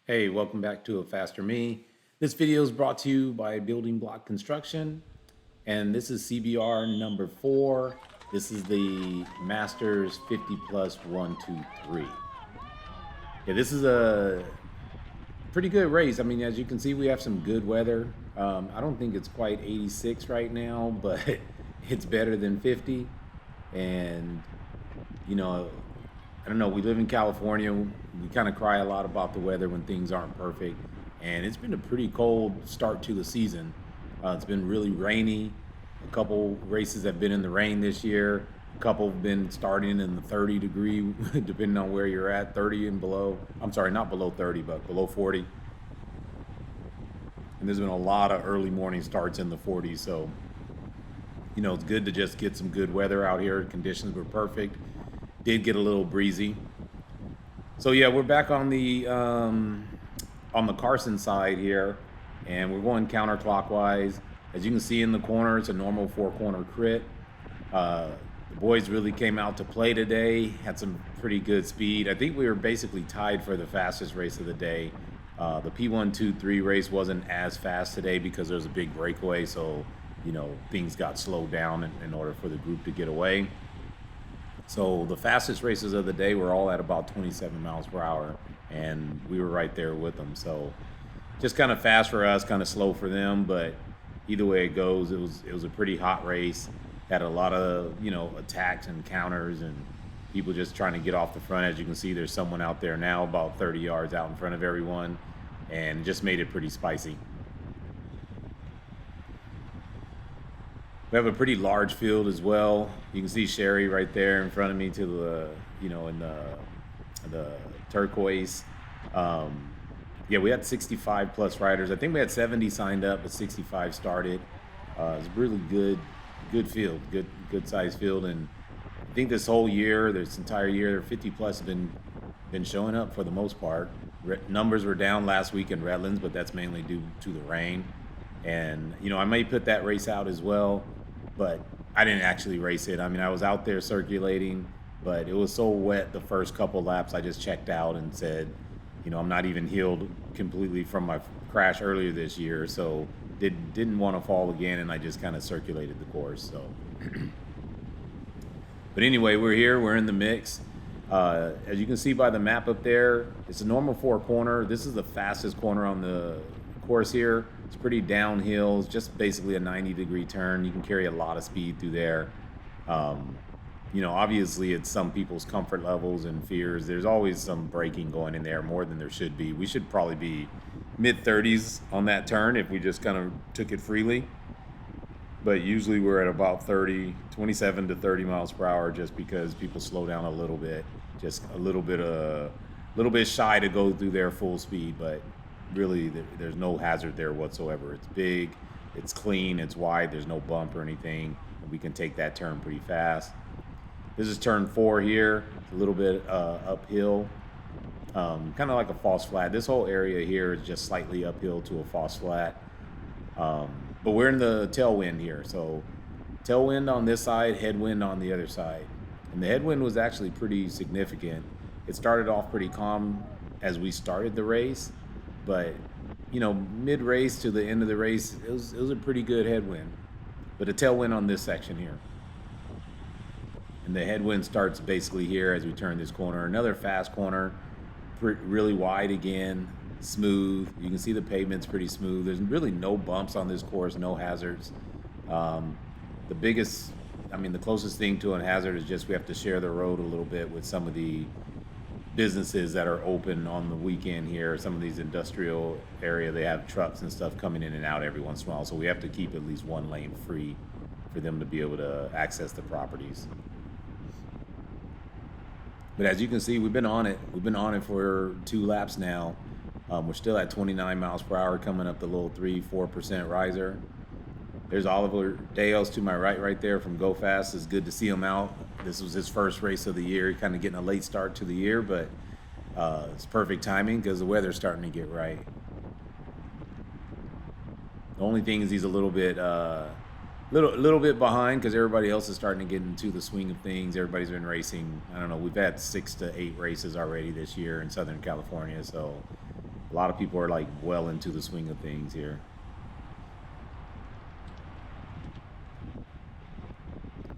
Hey, welcome back to A Faster Me. This video is brought to you by Building Block Construction, and this is CBR number 4. This is the Masters 50 plus 123. Yeah, this is a pretty good race. I mean, as you can see, we have some good weather. I don't think it's quite 86 right now, but it's better than 50. And, you know, I don't know, we live in California. We kind of cry a lot about the weather when things aren't perfect. And it's been a pretty cold start to the season. It's been really rainy. A couple races have been in the rain this year. A couple have been starting in the 30 degree, depending on where you're at, 30 and below. I'm sorry, not below 30, but below 40. And there's been a lot of early morning starts in the 40s. So, it's good to just get some good weather out here. Conditions were perfect. Did get a little breezy. So yeah, we're back on the Carson side here, and we're going counterclockwise. As you can see in the corner, it's a normal 4-corner crit. The boys really came out to play today, had some pretty good speed. I think we were basically tied for the fastest race of the day. The P123 race wasn't as fast today because there was a big breakaway, so things got slowed down in order for the group to get away. So the fastest races of the day were all at about 27 miles per hour, and we were right there with them. So just kind of fast for us, kind of slow for them, but either way it goes, it was a pretty hot race. Had a lot of attacks and counters and people just trying to get off the front. As you can see, there's someone out there now about 30 yards out in front of everyone, and just made it pretty spicy. We have a pretty large field as well. You can see Sherry right there in front of me to the, in the turquoise. Yeah, we had 65 plus riders. I think we had 70 signed up, but 65 started. It's a really good field, good size field. And I think this whole year, this entire year, 50 plus have been showing up for the most part. Numbers were down last week in Redlands, but that's mainly due to the rain. And I may put that race out as well, but I didn't actually race it. I mean, I was out there circulating, but it was so wet the first couple laps, I just checked out and said, I'm not even healed completely from my crash earlier this year, so didn't want to fall again, and I just kind of circulated the course. So, but anyway, we're here. We're in the mix. As you can see by the map up there, it's a normal 4-corner. This is the fastest corner on the course here. It's pretty downhill. It's just basically a 90-degree turn. You can carry a lot of speed through there. Obviously it's some people's comfort levels and fears. There's always some braking going in there, more than there should be. We should probably be mid-30s on that turn if we just kind of took it freely. But usually we're at about 27 to 30 miles per hour just because people slow down a little bit. Just a little bit shy to go through their full speed, but really there's no hazard there whatsoever. It's big, it's clean, it's wide, there's no bump or anything. We can take that turn pretty fast. This is turn 4 here. It's a little bit uphill, kind of like a false flat. This whole area here is just slightly uphill to a false flat. But we're in the tailwind here. So tailwind on this side, headwind on the other side. And the headwind was actually pretty significant. It started off pretty calm as we started the race, but mid-race to the end of the race, it was a pretty good headwind. But a tailwind on this section here. And the headwind starts basically here as we turn this corner. Another fast corner, really wide again, smooth. You can see the pavement's pretty smooth. There's really no bumps on this course, no hazards. The closest thing to a hazard is just we have to share the road a little bit with some of the businesses that are open on the weekend here. Some of these industrial area, they have trucks and stuff coming in and out every once in a while. So we have to keep at least one lane free for them to be able to access the properties. But as you can see, we've been on it. We've been on it for 2 laps now. We're still at 29 miles per hour, coming up the little 3-4% riser. There's Oliver Deos to my right there from Go Fast. It's good to see him out. This was his first race of the year. He's kind of getting a late start to the year, but it's perfect timing because the weather's starting to get right. The only thing is he's a little bit behind because everybody else is starting to get into the swing of things. Everybody's been racing. I don't know. We've had 6 to 8 races already this year in Southern California, so A lot of people are like well into the swing of things here.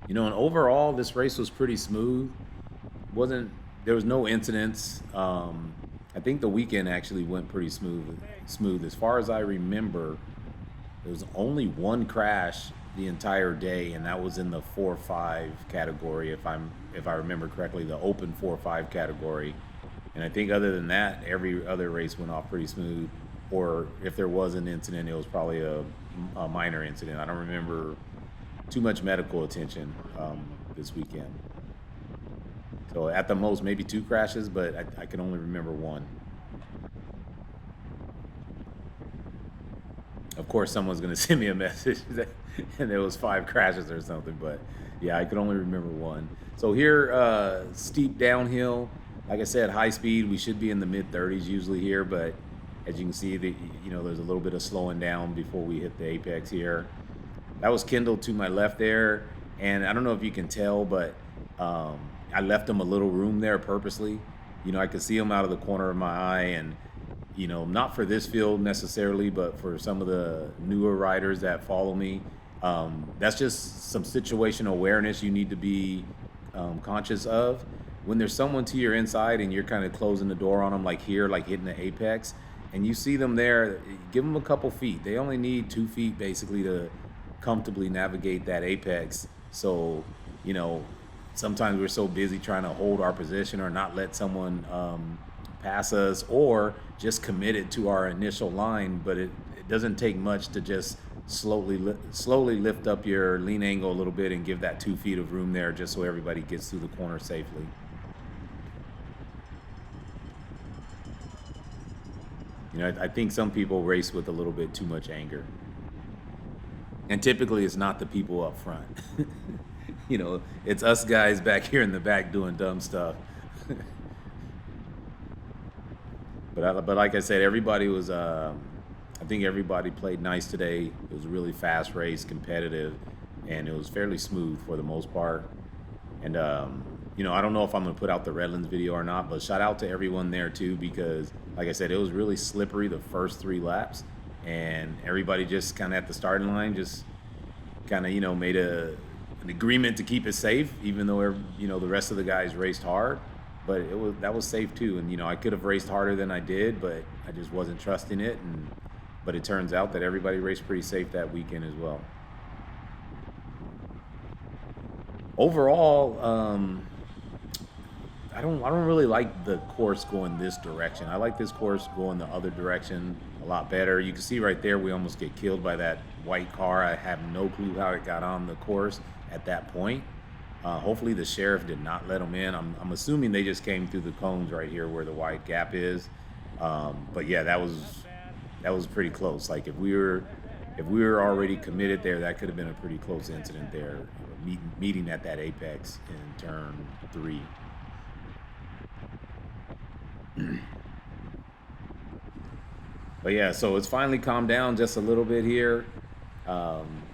You know, and overall, this race was pretty smooth. Wasn't There was no incidents. I think the weekend actually went pretty smooth. Smooth as far as I remember. There was only one crash the entire day, and that was in the 4-5 category, if I remember correctly, the open 4-5 category. And I think other than that, every other race went off pretty smooth. Or if there was an incident, it was probably a minor incident. I don't remember too much medical attention this weekend. So at the most, maybe 2 crashes, but I can only remember one. Of course, someone's going to send me a message and there was 5 crashes or something, but yeah, I could only remember one. So here, steep downhill. Like I said, high speed. We should be in the mid-30s usually here, but as you can see, there's a little bit of slowing down before we hit the apex here. That was Kendall to my left there, and I don't know if you can tell, but I left him a little room there purposely. I could see him out of the corner of my eye, and not for this field necessarily, but for some of the newer riders that follow me, that's just some situational awareness you need to be conscious of. When there's someone to your inside and you're kind of closing the door on them, like here, like hitting the apex, and you see them there, give them a couple feet. They only need 2 feet basically to comfortably navigate that apex. So, sometimes we're so busy trying to hold our position or not let someone pass us, or just committed to our initial line, but it doesn't take much to just slowly lift up your lean angle a little bit and give that 2 feet of room there, just so everybody gets through the corner safely. I think some people race with a little bit too much anger, and typically it's not the people up front. It's us guys back here in the back doing dumb stuff. But like I said, everybody was. I think everybody played nice today. It was a really fast race, competitive, and it was fairly smooth for the most part. And I don't know if I'm gonna put out the Redlands video or not, but shout out to everyone there too, because like I said, it was really slippery the first 3 laps, and everybody just kind of at the starting line just kind of made an agreement to keep it safe, even though the rest of the guys raced hard. But that was safe too, and I could have raced harder than I did, but I just wasn't trusting it. But it turns out that everybody raced pretty safe that weekend as well. Overall, I don't really like the course going this direction. I like this course going the other direction a lot better. You can see right there, we almost get killed by that white car. I have no clue how it got on the course at that point. Hopefully the sheriff did not let them in. I'm assuming they just came through the cones right here where the wide gap is. But yeah, that was pretty close. Like if we were already committed there, that could have been a pretty close incident there, meeting at that apex in turn 3. But yeah, so it's finally calmed down just a little bit here.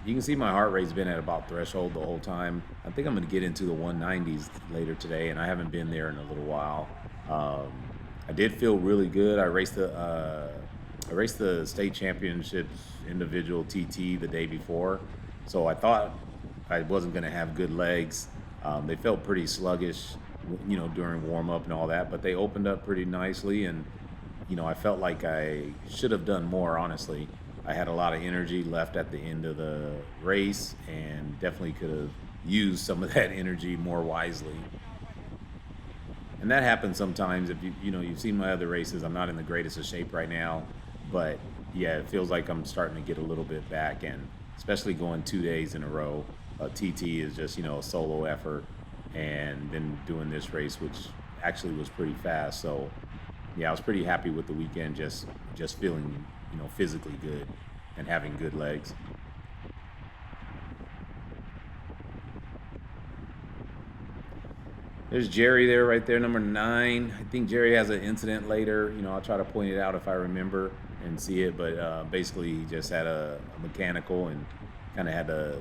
You can see my heart rate's been at about threshold the whole time. I think I'm going to get into the 190s later today, and I haven't been there in a little while. I did feel really good. I raced the state championships individual TT the day before, so I thought I wasn't going to have good legs. They felt pretty sluggish, during warm up and all that, but they opened up pretty nicely, and I felt like I should have done more, honestly. I had a lot of energy left at the end of the race, and definitely could have used some of that energy more wisely. And that happens sometimes. If you've seen my other races, I'm not in the greatest of shape right now, but yeah, it feels like I'm starting to get a little bit back, and especially going 2 days in a row. TT is just a solo effort, and then doing this race, which actually was pretty fast. So yeah, I was pretty happy with the weekend, just feeling physically good and having good legs. There's Jerry there, right there, number 9. I think Jerry has an incident later. I'll try to point it out if I remember and see it, but basically he just had a mechanical and kind of had to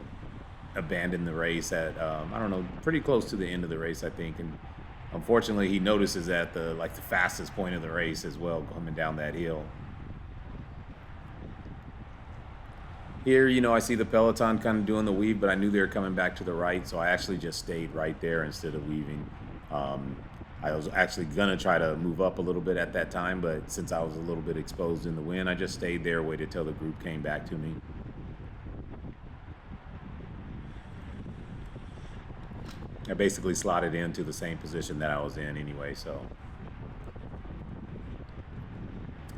abandon the race at I don't know, pretty close to the end of the race, I think. And unfortunately, he notices at the fastest point of the race as well, coming down that hill. Here, I see the Peloton kind of doing the weave, but I knew they were coming back to the right, so I actually just stayed right there instead of weaving. Um, I was actually gonna try to move up a little bit at that time, but since I was a little bit exposed in the wind, I just stayed there, waited till the group came back to me. I basically slotted into the same position that I was in anyway, so.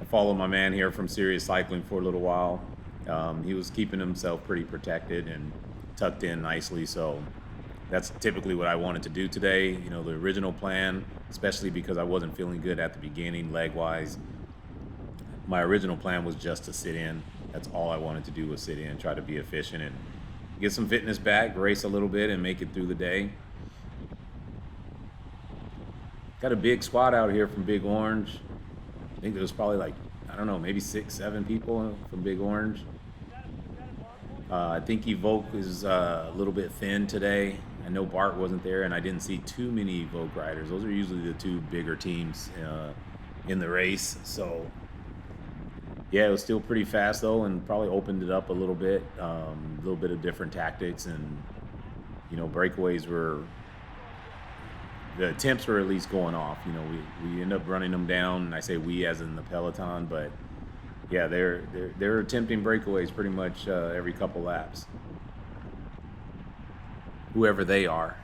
I followed my man here from Serious Cycling for a little while. He was keeping himself pretty protected and tucked in nicely, so that's typically what I wanted to do today. The original plan, especially because I wasn't feeling good at the beginning leg-wise, my original plan was just to sit in. That's all I wanted to do, was sit in, try to be efficient and get some fitness back, race a little bit, and make it through the day. Got a big squad out here from Big Orange. I think there was probably like, I don't know, maybe 6-7 people from Big Orange. I think Evoke is a little bit thin today. I know Bart wasn't there, and I didn't see too many Evoke riders. Those are usually the two bigger teams in the race. So, yeah, it was still pretty fast, though, and probably opened it up a little bit of different tactics. And, breakaways were, the attempts were at least going off. We end up running them down, and I say we as in the Peloton, but yeah, they're attempting breakaways pretty much every couple laps. Whoever they are.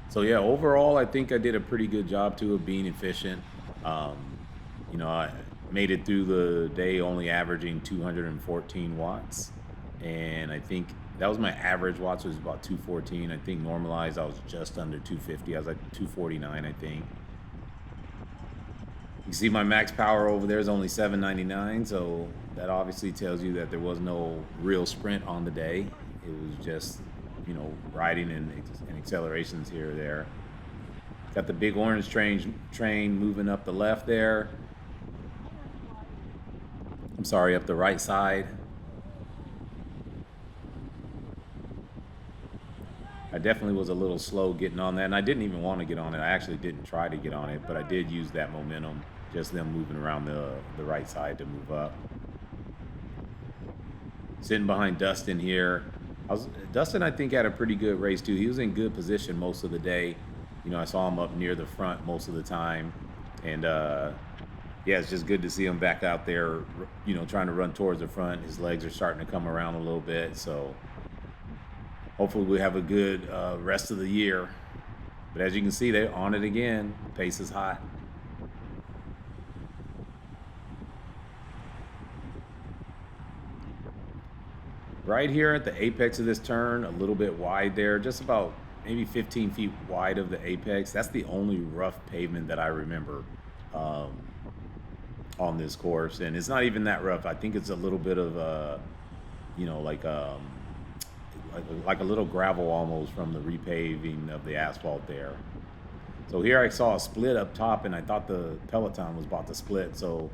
So yeah, overall, I think I did a pretty good job too of being efficient. I made it through the day only averaging 214 watts. And I think that was my average watts, was about 214. I think normalized I was just under 250. I was like 249, I think. You see my max power over there is only 799, so that obviously tells you that there was no real sprint on the day. It was just, riding and accelerations here or there. Got the Big Orange train moving up the left there. I'm sorry, up the right side. I definitely was a little slow getting on that, and I didn't even want to get on it. I actually didn't try to get on it, but I did use that momentum, just them moving around the right side to move up. Sitting behind Dustin here. Dustin, I think, had a pretty good race too. He was in good position most of the day. I saw him up near the front most of the time, and yeah, it's just good to see him back out there, trying to run towards the front. His legs are starting to come around a little bit, so hopefully we have a good rest of the year. But as you can see, they're on it again. The pace is hot. Right here at the apex of this turn, a little bit wide there, just about maybe 15 feet wide of the apex. That's the only rough pavement that I remember on this course. And it's not even that rough. I think it's a little bit of, like a little gravel almost from the repaving of the asphalt there. So here I saw a split up top, and I thought the Peloton was about to split, so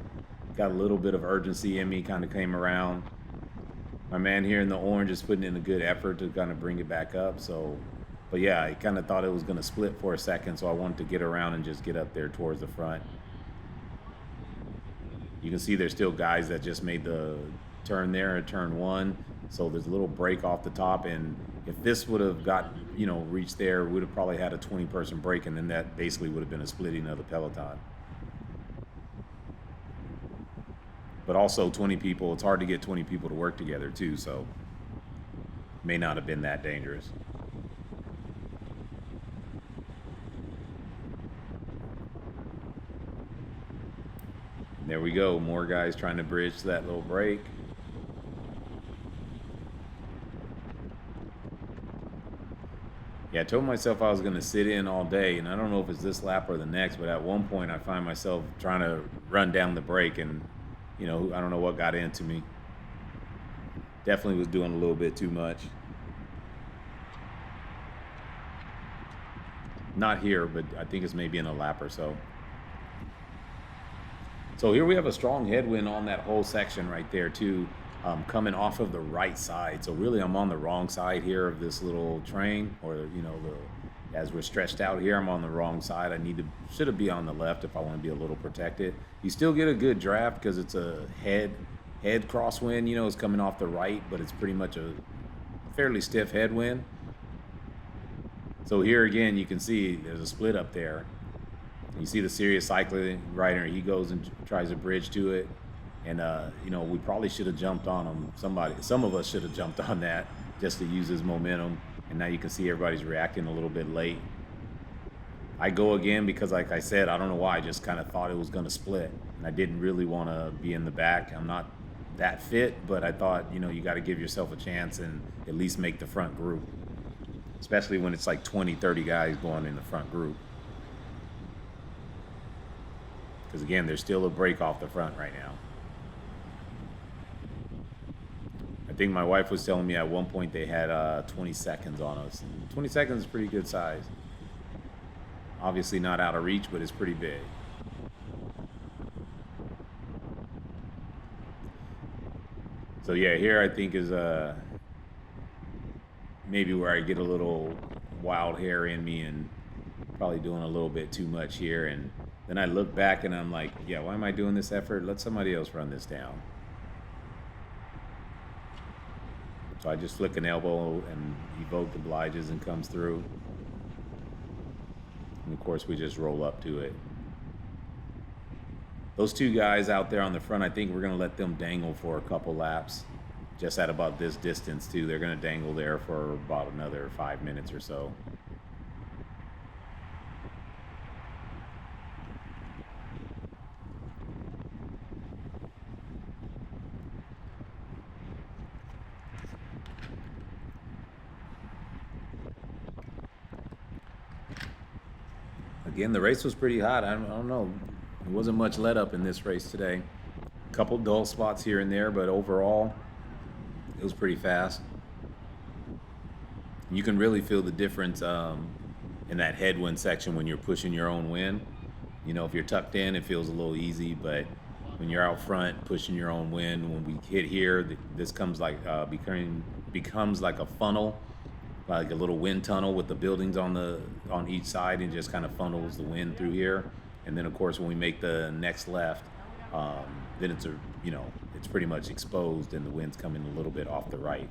got a little bit of urgency in me, kind of came around. My man here in the orange is putting in a good effort to kind of bring it back up. So, but yeah, I kind of thought it was going to split for a second, so I wanted to get around and just get up there towards the front. You can see there's still guys that just made the turn there at turn one. So there's a little break off the top, and if this would have got, reached there, we would have probably had a 20-person break, and then that basically would have been a splitting of the Peloton. But also 20 people, it's hard to get 20 people to work together too, so may not have been that dangerous. And there we go, more guys trying to bridge that little break. Yeah, I told myself I was going to sit in all day, and I don't know if it's this lap or the next, but at one point I find myself trying to run down the break, and I don't know what got into me. Definitely was doing a little bit too much. Not here, but I think it's maybe in a lap or so. So here we have a strong headwind on that whole section right there too, coming off of the right side. So really I'm on the wrong side here of this little train, or as we're stretched out here, I'm on the wrong side. Should have be on the left if I want to be a little protected. You still get a good draft because it's a head crosswind. You know, it's coming off the right, but it's pretty much a fairly stiff headwind. So here again, you can see there's a split up there. You see the serious cycling rider. He goes and tries to bridge to it, and you know, we probably should have jumped on him. Some of us should have jumped on that just to use his momentum. And now you can see everybody's reacting a little bit late. I go again because, like I said, I don't know why. I just kind of thought it was going to split, and I didn't really want to be in the back. I'm not that fit, but I thought, you know, you got to give yourself a chance and at least make the front group, especially when it's like 20, 30 guys going in the front group. Because again, there's still a break off the front right now. I think my wife was telling me at one point they had 20 seconds on us. And 20 seconds is pretty good size. Obviously not out of reach, but it's pretty big. So yeah, here I think is maybe where I get a little wild hair in me and probably doing a little bit too much here. And then I look back and I'm like, yeah, why am I doing this effort? Let somebody else run this down. So I just flick an elbow and he both obliges and comes through. And of course we just roll up to it. Those two guys out there on the front, I think we're gonna let them dangle for a couple laps. Just at about this distance too. They're gonna dangle there for about another 5 minutes or so. Again, the race was pretty hot. I don't know. There wasn't much let up in this race today. A couple dull spots here and there, but overall, it was pretty fast. You can really feel the difference in that headwind section when you're pushing your own wind. You know, if you're tucked in, it feels a little easy, but when you're out front pushing your own wind, when we hit here, this comes like becomes like a funnel, like a little wind tunnel with the buildings on each side, and just kind of funnels the wind through here. And then of course when we make the next left, then it's pretty much exposed and the wind's coming a little bit off the right.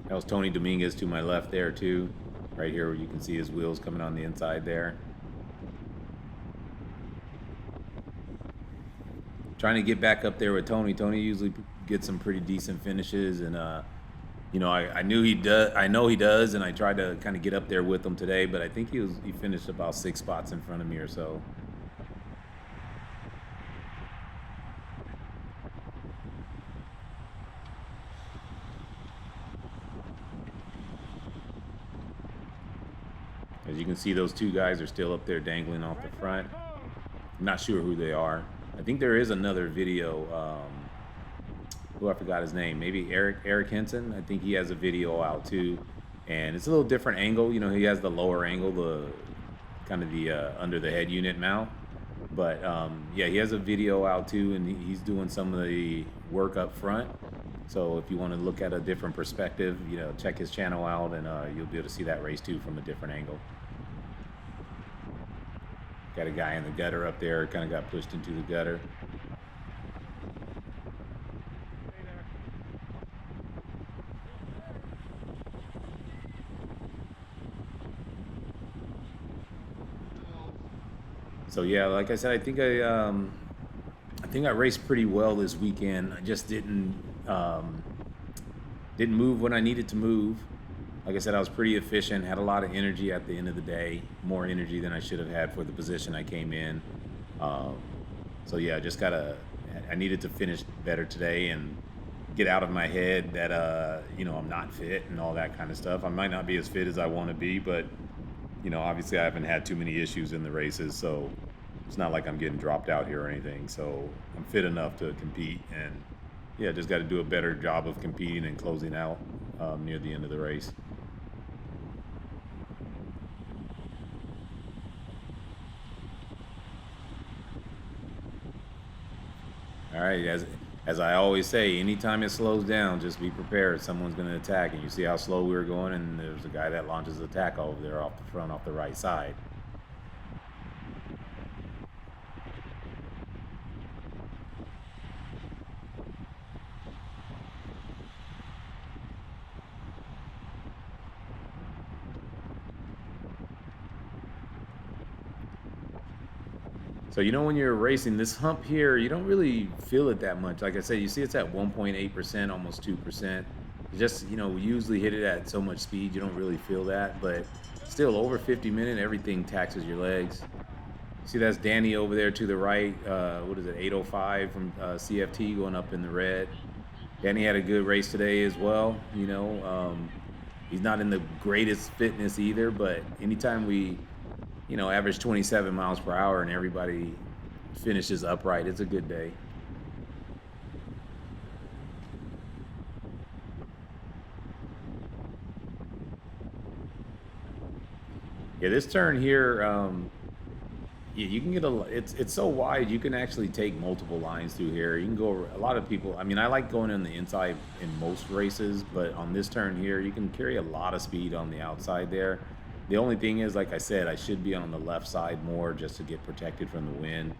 That was Tony Dominguez to my left there too, right here where you can see his wheels coming on the inside there. Trying to get back up there with Tony. Tony usually gets some pretty decent finishes, and you know, I know he does, and I tried to kind of get up there with him today, but I think he finished about 6 spots in front of me or so. As you can see, those two guys are still up there dangling off the front. I'm not sure who they are. I think there is another video. I forgot his name. Maybe Eric Henson. I think he has a video out too, and it's a little different angle. You know, he has the lower angle, the kind of the under the head unit mount. But yeah, he has a video out too, and he's doing some of the work up front. So if you want to look at a different perspective, you know, check his channel out, and you'll be able to see that race too from a different angle. Got a guy in the gutter up there, kind of got pushed into the gutter. So yeah, like I said, I think I raced pretty well this weekend. I just didn't move when I needed to move. Like I said, I was pretty efficient, had a lot of energy at the end of the day, more energy than I should have had for the position I came in. So yeah, I needed to finish better today and get out of my head that, you know, I'm not fit and all that kind of stuff. I might not be as fit as I want to be, but, you know, obviously I haven't had too many issues in the races, so it's not like I'm getting dropped out here or anything. So I'm fit enough to compete, and yeah, just got to do a better job of competing and closing out near the end of the race. All right, As I always say, anytime it slows down, just be prepared. Someone's going to attack. And you see how slow we were going, and there's a guy that launches an attack over there off the front, off the right side. So when you're racing this hump here, you don't really feel it that much. Like I said, you see it's at 1.8%, almost 2%. Just we usually hit it at so much speed, you don't really feel that. But still, over 50 minutes, everything taxes your legs. See, that's Danny over there to the right. What is it, 805 from CFT going up in the red. Danny had a good race today as well. He's not in the greatest fitness either, but anytime we average 27 miles per hour and everybody finishes upright, it's a good day. Yeah, this turn here, yeah, you can get it's so wide, you can actually take multiple lines through here. You can go, a lot of people, I mean, I like going on the inside in most races, but on this turn here, you can carry a lot of speed on the outside there. The only thing is, like I said, I should be on the left side more just to get protected from the wind.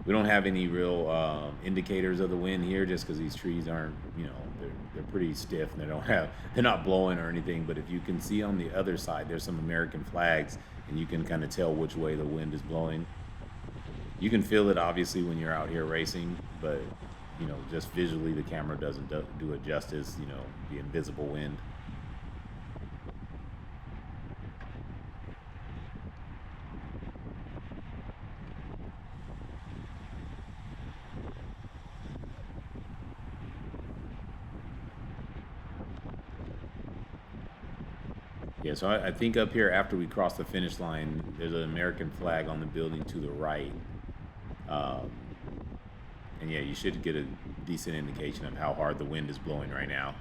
We don't have any real indicators of the wind here, just because these trees aren't, they're pretty stiff and they're not blowing or anything. But if you can see on the other side, there's some American flags, and you can kind of tell which way the wind is blowing. You can feel it obviously when you're out here racing, but just visually the camera doesn't do it justice. The invisible wind. Yeah, so I think up here after we cross the finish line, there's an American flag on the building to the right. Um, and yeah, you should get a decent indication of how hard the wind is blowing right now.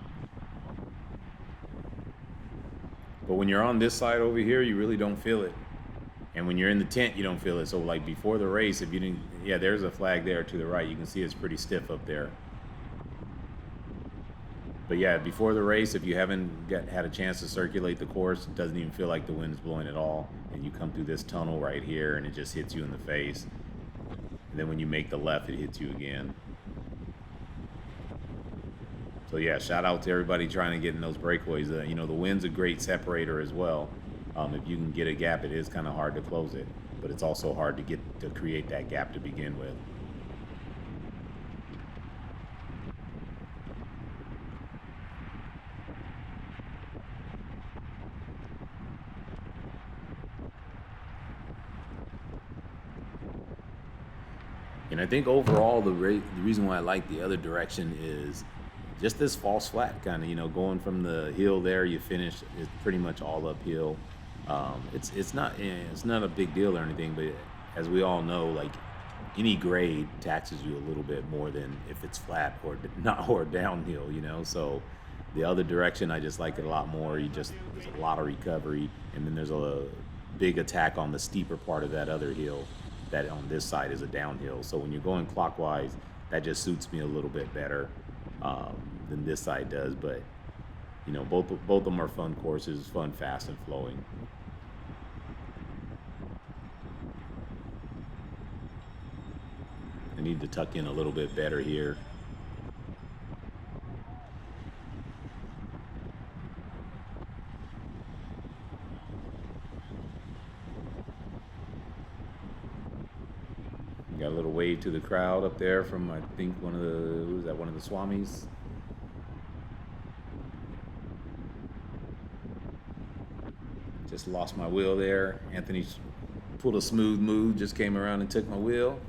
But when you're on this side over here, you really don't feel it. And when you're in the tent, you don't feel it. So like before the race, if you didn't, yeah, there's a flag there to the right. You can see it's pretty stiff up there. But yeah, before the race, if you haven't had a chance to circulate the course, it doesn't even feel like the wind is blowing at all. And you come through this tunnel right here, and it just hits you in the face. And then when you make the left, it hits you again. So yeah, shout out to everybody trying to get in those breakaways. The wind's a great separator as well. If you can get a gap, it is kind of hard to close it, but it's also hard to create that gap to begin with. And I think overall, the reason why I like the other direction is just this false flat kind of, going from the hill there, you finish, it's pretty much all uphill. It's not a big deal or anything, but as we all know, like any grade taxes you a little bit more than if it's flat or not or downhill, So the other direction, I just like it a lot more. There's a lot of recovery, and then there's a big attack on the steeper part of that other hill. That on this side is a downhill. So when you're going clockwise, that just suits me a little bit better than this side does. But both of them are fun courses, fun, fast, and flowing. I need to tuck in a little bit better here. Got a little wave to the crowd up there from, I think, one of the Swamis? Just lost my wheel there. Anthony pulled a smooth move, just came around and took my wheel.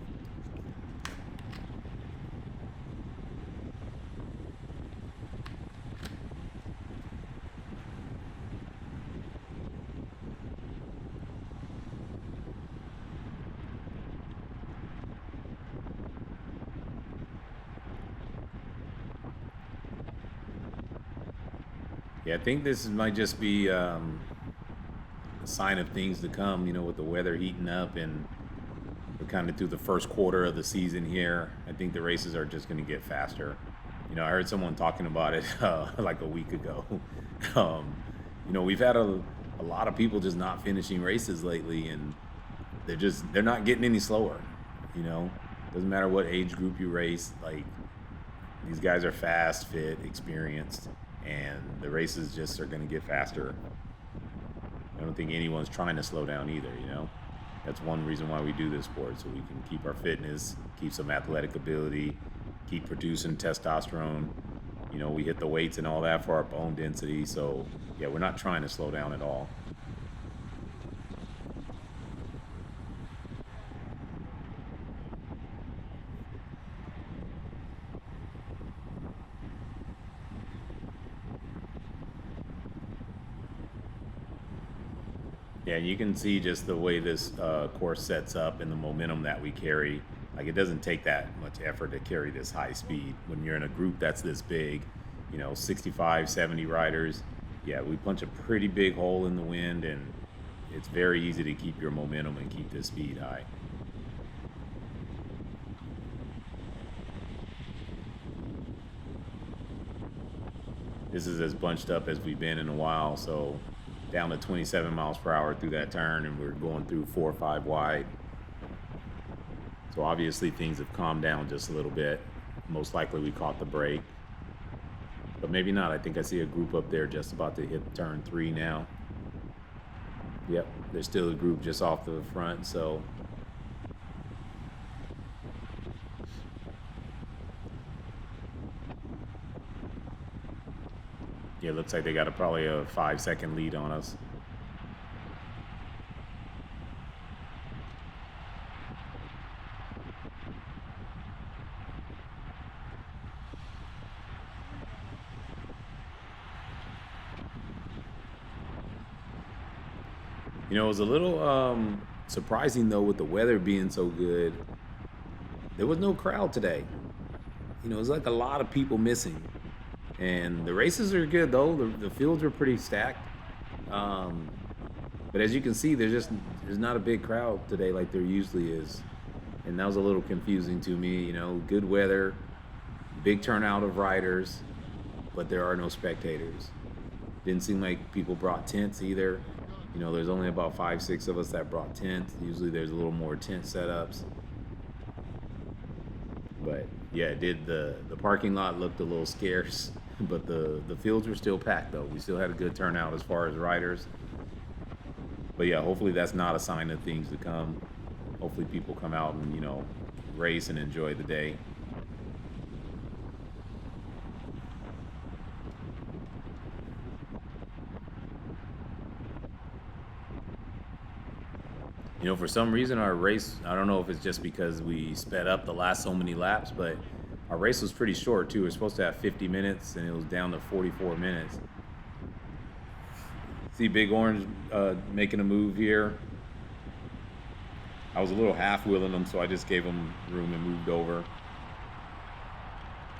Yeah, I think this might just be a sign of things to come, with the weather heating up, and we're kind of through the first quarter of the season here. I think the races are just going to get faster. I heard someone talking about it like a week ago. um, we've had a lot of people just not finishing races lately, and they're not getting any slower. Doesn't matter what age group you race. Like, these guys are fast, fit, experienced, and the races just are going to get faster. I don't think anyone's trying to slow down either. That's one reason why we do this sport, so we can keep our fitness, keep some athletic ability, keep producing testosterone. We hit the weights and all that for our bone density. So yeah, we're not trying to slow down at all. Yeah, you can see just the way this course sets up and the momentum that we carry. Like, it doesn't take that much effort to carry this high speed when you're in a group that's this big, 65, 70 riders. Yeah, we punch a pretty big hole in the wind, and it's very easy to keep your momentum and keep this speed high. This is as bunched up as we've been in a while, so down to 27 miles per hour through that turn, and we're going through 4 or 5 wide. So obviously things have calmed down just a little bit. Most likely we caught the break, but maybe not. I think I see a group up there just about to hit turn 3 now. Yep, there's still a group just off the front, so yeah, looks like they got probably a 5-second lead on us. It was a little surprising though, with the weather being so good. There was no crowd today. It was like a lot of people missing. And the races are good though. The fields are pretty stacked. But as you can see, there's not a big crowd today like there usually is. And that was a little confusing to me. Good weather, big turnout of riders, but there are no spectators. Didn't seem like people brought tents either. There's only about 5, 6 of us that brought tents. Usually there's a little more tent setups. But yeah, the parking lot looked a little scarce, but the fields were still packed though. We still had a good turnout as far as riders. But yeah, hopefully that's not a sign of things to come. Hopefully people come out and, race and enjoy the day. For some reason our race, I don't know if it's just because we sped up the last so many laps, but our race was pretty short too. We're supposed to have 50 minutes and it was down to 44 minutes. See Big Orange making a move here. I was a little half-wheeling him, so I just gave him room and moved over.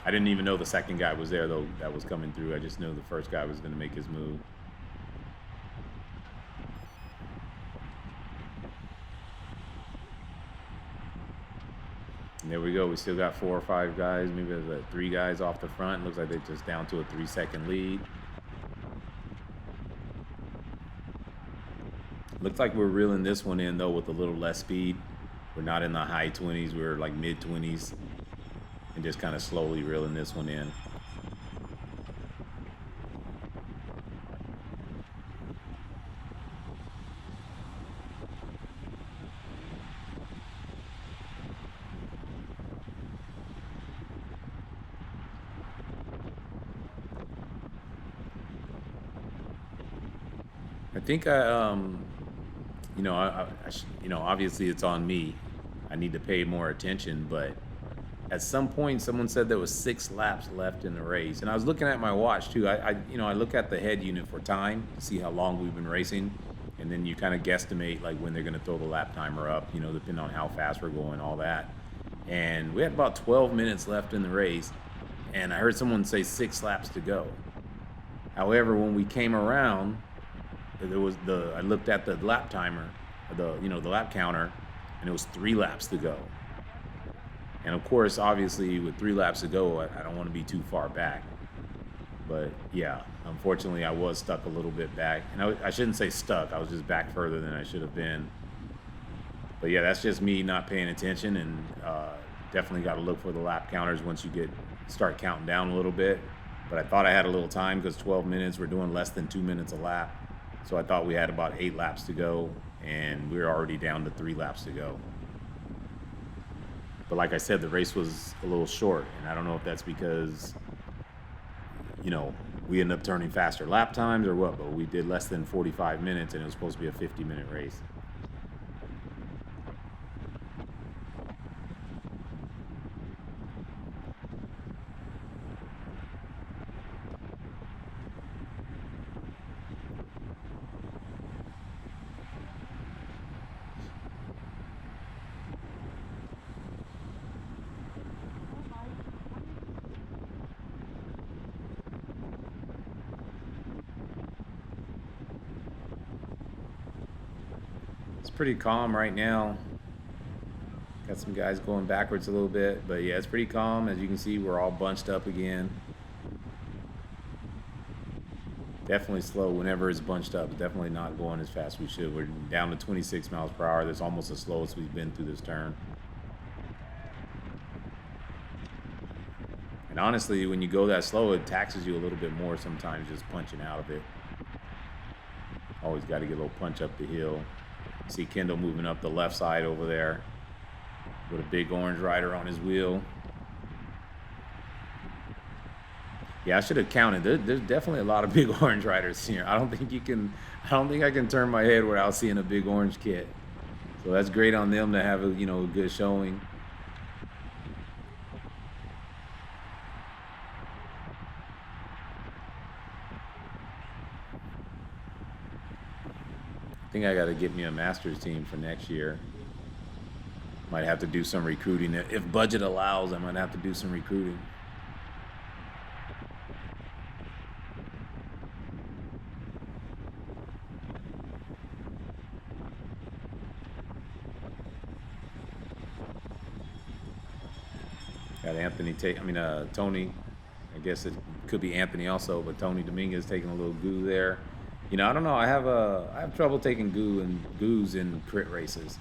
I didn't even know the second guy was there though that was coming through. I just knew the first guy was going to make his move. And there we go. We still got 4 or 5 guys. Maybe there's like 3 guys off the front. Looks like they're just down to a 3-second lead. Looks like we're reeling this one in though with a little less speed. We're not in the high 20s. We're like mid 20s, and just kind of slowly reeling this one in. I think obviously it's on me. I need to pay more attention, but at some point someone said there was 6 laps left in the race, and I was looking at my watch too. I look at the head unit for time to see how long we've been racing, and then you kind of guesstimate like when they're going to throw the lap timer up, depending on how fast we're going, all that. And we had about 12 minutes left in the race, and I heard someone say 6 laps to go. However, when we came around, I looked at the lap timer, the lap counter, and it was 3 laps to go. And of course, obviously, with 3 laps to go, I don't want to be too far back. But yeah, unfortunately, I was stuck a little bit back. And I shouldn't say stuck. I was just back further than I should have been. But yeah, that's just me not paying attention, and definitely got to look for the lap counters once you start counting down a little bit. But I thought I had a little time because 12 minutes, we're doing less than 2 minutes a lap. So I thought we had about 8 laps to go, and we're already down to 3 laps to go. But like I said, the race was a little short, and I don't know if that's because, we ended up turning faster lap times or what, but we did less than 45 minutes, and it was supposed to be a 50-minute race. It's pretty calm right now. Got some guys going backwards a little bit, but yeah, it's pretty calm. As you can see, we're all bunched up again. Definitely slow whenever it's bunched up. It's definitely not going as fast as we should. We're down to 26 miles per hour. That's almost the slowest we've been through this turn. And honestly, when you go that slow, it taxes you a little bit more sometimes just punching out of it. Always got to get a little punch up the hill. See Kendall moving up the left side over there with a big orange rider on his wheel. Yeah, I should have counted. There's definitely a lot of big orange riders here. I don't think I can turn my head without seeing a big orange kit. So that's great on them to have a good showing. I think I got to get me a Masters team for next year. Might have to do some recruiting. If budget allows, I might have to do some recruiting. Got Tony. I guess it could be Anthony also, but Tony Dominguez taking a little goo there. I don't know. I have trouble taking goos in crit races.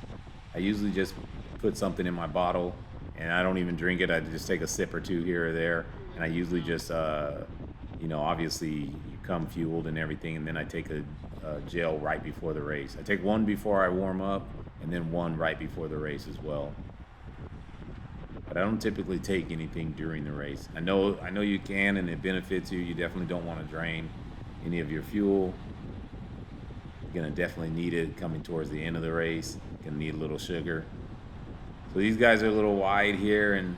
I usually just put something in my bottle, and I don't even drink it. I just take a sip or two here or there, and I usually just, obviously you come fueled and everything, and then I take a gel right before the race. I take one before I warm up, and then one right before the race as well. But I don't typically take anything during the race. I know you can, and it benefits you. You definitely don't want to drain any of your fuel. You're gonna definitely need it coming towards the end of the race. Gonna need a little sugar. So these guys are a little wide here, and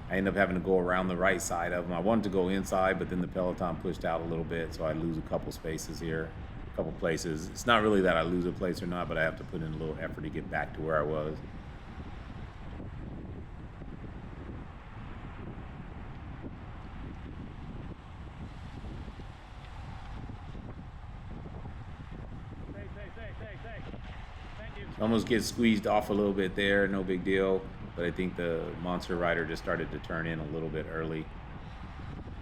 I end up having to go around the right side of them. I wanted to go inside, but then the peloton pushed out a little bit, so I lose a couple spaces here, a couple places. It's not really that I lose a place or not, but I have to put in a little effort to get back to where I was. Almost get squeezed off a little bit there, no big deal. But I think the monster rider just started to turn in a little bit early.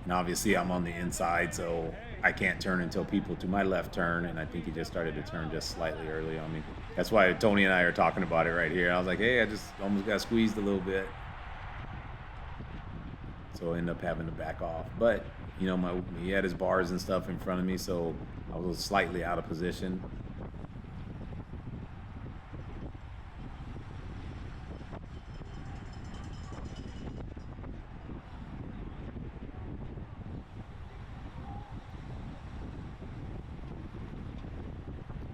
And obviously I'm on the inside, so I can't turn until people to my left turn, and I think he just started to turn just slightly early on me. That's why Tony and I are talking about it right here. I was like, hey, I just almost got squeezed a little bit. So I end up having to back off. But, he had his bars and stuff in front of me, so I was slightly out of position.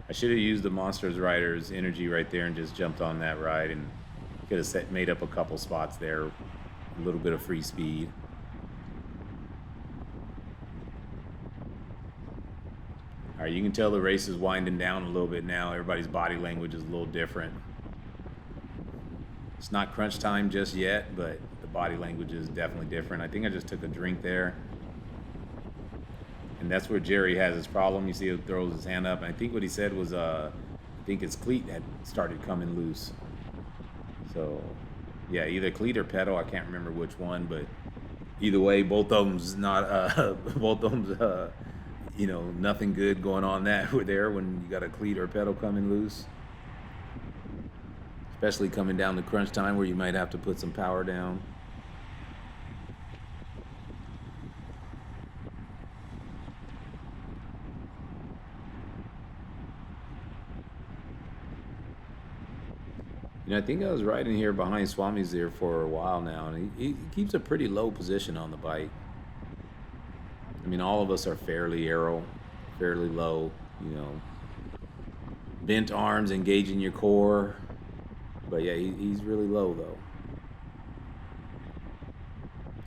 I should have used the Monsters Rider's energy right there and just jumped on that ride, and could have made up a couple spots there, a little bit of free speed. All right, you can tell the race is winding down a little bit now. Everybody's body language is a little different. It's not crunch time just yet, but the body language is definitely different. I think I just took a drink there. And that's where Jerry has his problem. You see he throws his hand up. And I think what he said was, I think his cleat had started coming loose. So, yeah, either cleat or pedal. I can't remember which one, but either way, both of them's not. Both of them's. Nothing good going on that there when you got a cleat or pedal coming loose. Especially coming down to crunch time where you might have to put some power down. I think I was riding here behind Swami's there for a while now, and he keeps a pretty low position on the bike. I mean, all of us are fairly aero, fairly low, bent arms engaging your core. But yeah, he's really low though.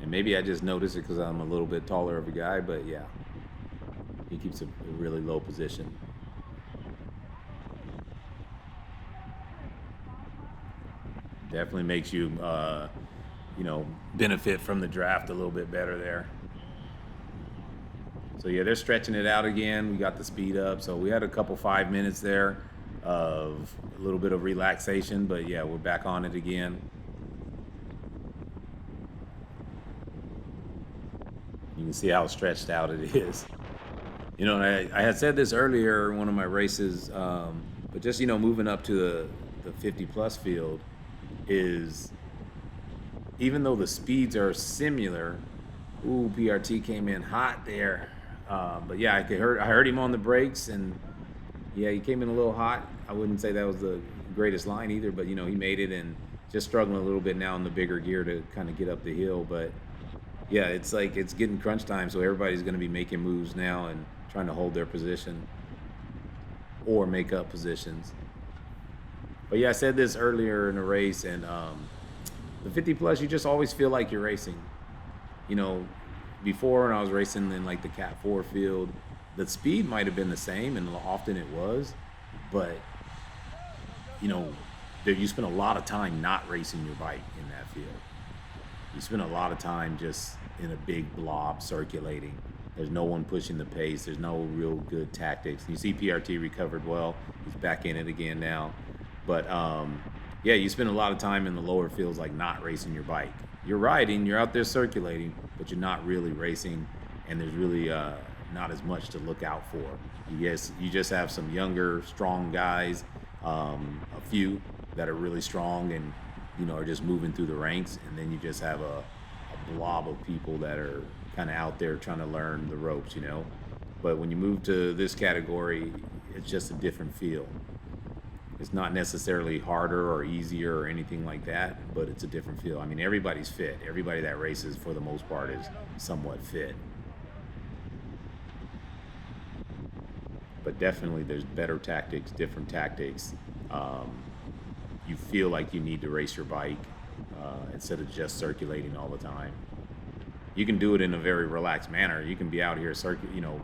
And maybe I just noticed it because I'm a little bit taller of a guy, but yeah, he keeps a really low position. Definitely makes you, benefit from the draft a little bit better there. So yeah, they're stretching it out again. We got the speed up. So we had a couple 5 minutes there of a little bit of relaxation, but yeah, we're back on it again. You can see how stretched out it is. I had said this earlier in one of my races, but just, moving up to the 50 plus field is, even though the speeds are similar, PRT came in hot there. But yeah, I heard him on the brakes, and yeah, he came in a little hot. I wouldn't say that was the greatest line either, but he made it, and just struggling a little bit now in the bigger gear to kind of get up the hill. But yeah, it's like it's getting crunch time, so everybody's going to be making moves now and trying to hold their position or make up positions. But yeah, I said this earlier in the race, and the 50 plus, you just always feel like you're racing. Before when I was racing in like the Cat 4 field, the speed might have been the same, and often it was, but you spend a lot of time not racing your bike in that field. You spend a lot of time just in a big blob circulating. There's no one pushing the pace. There's no real good tactics. You see PRT recovered well. He's back in it again now. But yeah, you spend a lot of time in the lower fields like not racing your bike. You're riding, you're out there circulating, but you're not really racing, and there's really not as much to look out for. You just have some younger, strong guys, a few that are really strong and are just moving through the ranks, and then you just have a blob of people that are kind of out there trying to learn the ropes. But when you move to this category, it's just a different feel. It's not necessarily harder or easier or anything like that, but it's a different feel. I mean, everybody's fit. Everybody that races, for the most part, is somewhat fit. But definitely there's better tactics, different tactics. You feel like you need to race your bike instead of just circulating all the time. You can do it in a very relaxed manner. You can be out here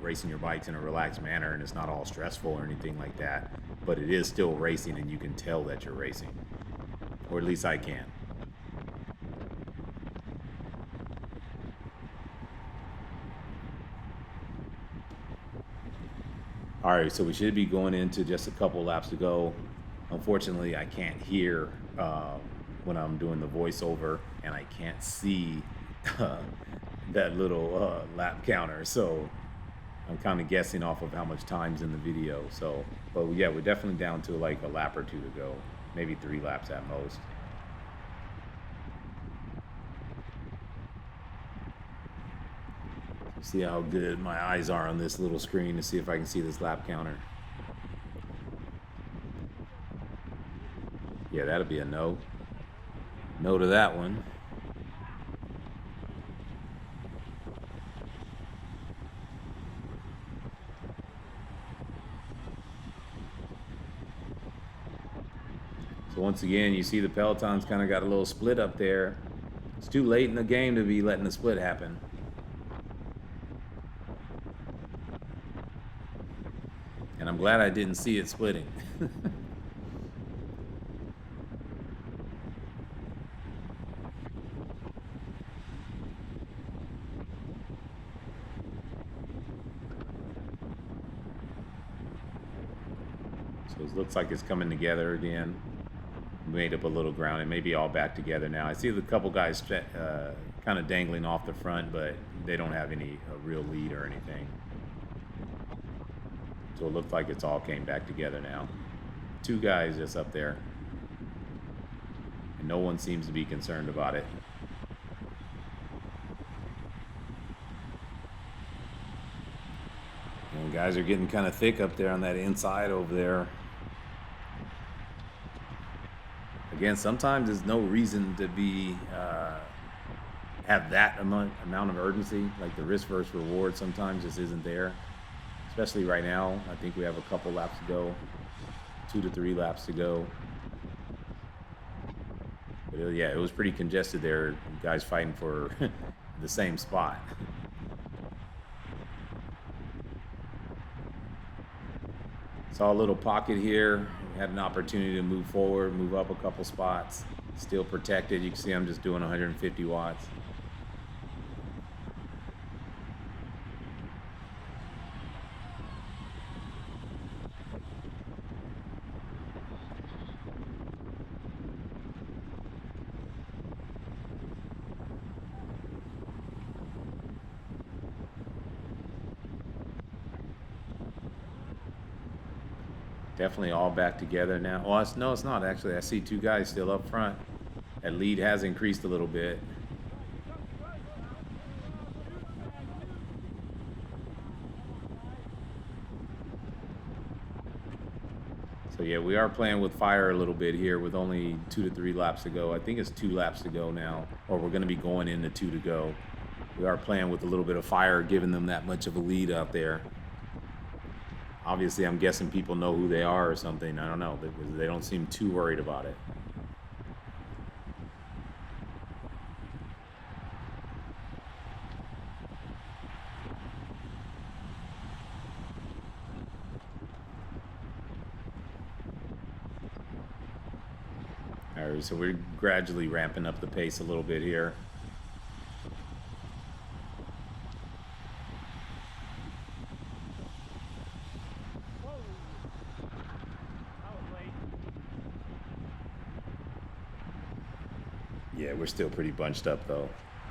racing your bikes in a relaxed manner, and it's not all stressful or anything like that. But it is still racing, and you can tell that you're racing. Or at least I can. All right, so we should be going into just a couple laps to go. Unfortunately, I can't hear when I'm doing the voiceover, and I can't see that little lap counter. So I'm kind of guessing off of how much time's in the video. So, but yeah, we're definitely down to like a lap or two to go, maybe 3 laps at most. See how good my eyes are on this little screen to see if I can see this lap counter. Yeah, that'll be a no. No to that one. So once again, you see the Peloton's kind of got a little split up there. It's too late in the game to be letting the split happen. And I'm glad I didn't see it splitting. So it looks like it's coming together again. made up a little ground and maybe all back together now. I see the couple guys kind of dangling off the front, but they don't have any real lead or anything. So it looks like it's all came back together now. 2 guys just up there. And no one seems to be concerned about it. And guys are getting kind of thick up there on that inside over there. Again, sometimes there's no reason to be have that amount of urgency. Like the risk versus reward sometimes just isn't there. Especially right now. I think we have a couple laps to go. 2 to 3 laps to go. But yeah, it was pretty congested there. Guys fighting for the same spot. Saw a little pocket here. We had an opportunity to move forward, move up a couple spots. Still protected. You can see I'm just doing 150 watts. Definitely all back together now. Well, no, it's not actually. I see 2 guys still up front. That lead has increased a little bit. So yeah, we are playing with fire a little bit here with only 2 to 3 laps to go. I think it's 2 laps to go now, or we're going to be going into 2 to go. We are playing with a little bit of fire, giving them that much of a lead out there. Obviously, I'm guessing people know who they are or something. I don't know, because they don't seem too worried about it. All right, so we're gradually ramping up the pace a little bit here. Yeah, we're still pretty bunched up though.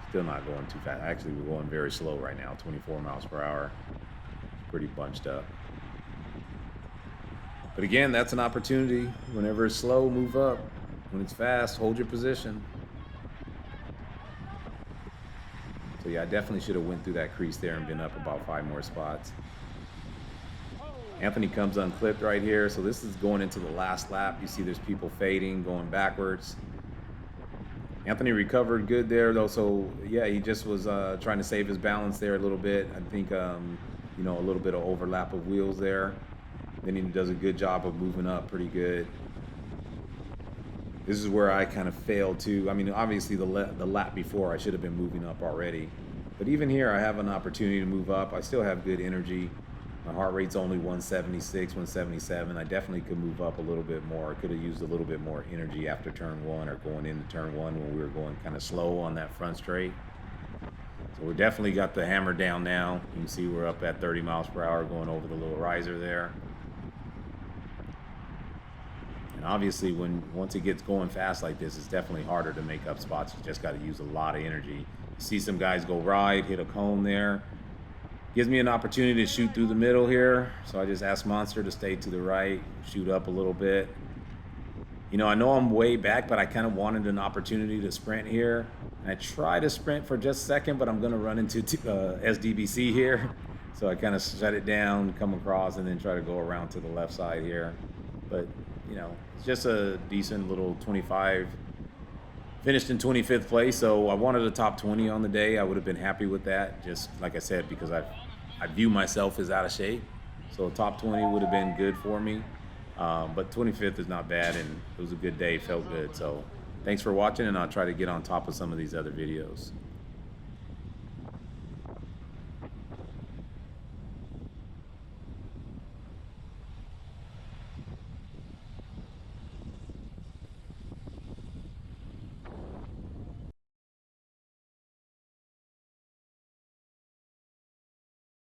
Still not going too fast. Actually, we're going very slow right now, 24 miles per hour. Pretty bunched up. But again, that's an opportunity. Whenever it's slow, move up. When it's fast, hold your position. So yeah, I definitely should have went through that crease there and been up about 5 more spots. Anthony comes unclipped right here. So this is going into the last lap. You see there's people fading, going backwards. Anthony recovered good there though, so yeah, he just was trying to save his balance there a little bit. I think you know, a little bit of overlap of wheels there. Then he does a good job of moving up pretty good. This is where I kind of failed too. I mean, obviously the lap before I should have been moving up already, but even here I have an opportunity to move up. I still have good energy. My heart rate's only 176, 177. I definitely could move up a little bit more. I could have used a little bit more energy after turn 1 or going into turn 1 when we were going kind of slow on that front straight. So we definitely got the hammer down now. You can see we're up at 30 miles per hour going over the little riser there. And obviously once it gets going fast like this, it's definitely harder to make up spots. You just got to use a lot of energy. You see some guys go right, hit a cone there. Gives me an opportunity to shoot through the middle here. So I just asked Monster to stay to the right, shoot up a little bit. You know, I know I'm way back, but I kind of wanted an opportunity to sprint here. And I try to sprint for just a second, but I'm going to run into SDBC here. So I kind of shut it down, come across, and then try to go around to the left side here. But, you know, it's just a decent little 25. Finished in 25th place, so I wanted a top 20 on the day. I would have been happy with that, just like I said, because I view myself as out of shape. So a top 20 would have been good for me. But 25th is not bad, and it was a good day, felt good. So thanks for watching, and I'll try to get on top of some of these other videos.